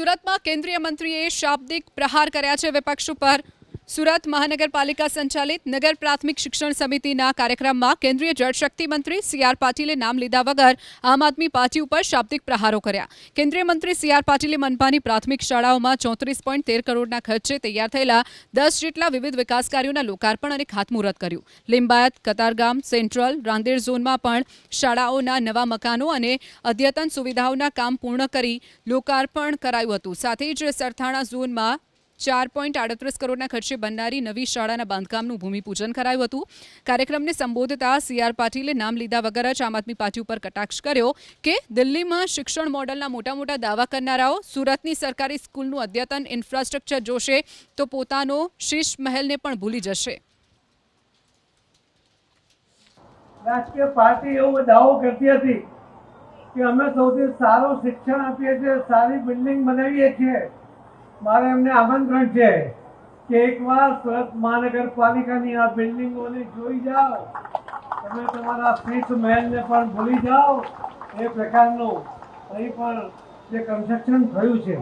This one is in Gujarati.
સુરતમાં કેન્દ્રીય મંત્રીએ શાબ્દિક પ્રહાર કર્યા છે વિપક્ષ ઉપર। સુરત મહાનગરપાલિકા સંચાલિત નગર પ્રાથમિક શિક્ષણ સમિતિના કાર્યક્રમમાં કેન્દ્રીય જળશક્તિ મંત્રી સી.આર. પાટીલે નામ લીધા વગર આમ આદમી પાર્ટી ઉપર શાબ્દિક પ્રહારો કર્યા। કેન્દ્રીય મંત્રી સી.આર. પાટીલે મનપાની પ્રાથમિક શાળાઓમાં 34.13 કરોડના ખર્ચે તૈયાર થયેલા 10 જેટલા વિવિધ વિકાસ કાર્યોના લોકાર્પણ અને ખાતમુહૂર્ત કર્યું। લિંબાયત, કતારગામ, સેન્ટ્રલ, રાંદેર ઝોનમાં પણ શાળાઓના નવા મકાનો અને અદ્યતન સુવિધાઓના કામ પૂર્ણ કરી લોકાર્પણ કરાયું હતું। સાથે જ સરથાણા ઝોનમાં 4.38 કરોડના ખર્ચે બનનારી નવી શાળાના બાંધકામનું ભૂમિપૂજન કરાયું હતું। કાર્યક્રમને સંબોધતા સી.આર. પાટીલે નામ લીધા વગર જ આમ આદમી પાર્ટી ઉપર કટાક્ષ કર્યો કે દિલ્હીમાં શિક્ષણ મોડલના મોટા દાવા કરનારાઓ સુરતની સરકારી સ્કૂલનું અદ્યતન ઇન્ફ્રાસ્ટ્રક્ચર જોશે તો પોતાનો શીશ મહેલને પણ ભૂલી જશે। राष्ट्रीय पार्टी एवं दावो करती थी कि अमे सौथी सारू शिक्षण आपीए छे, सारी बिल्डिंग बनावीए छे। मारे एमने आमंत्रण है कि एक बार सूरत महानगरपालिकानी आ बिल्डिंगोने जोई जाओ, तमे तमारा शीश महल ने पण भूली जाओ। ए प्रकारनो અહીં પણ જે કન્સ્ટ્રક્શન થયું છે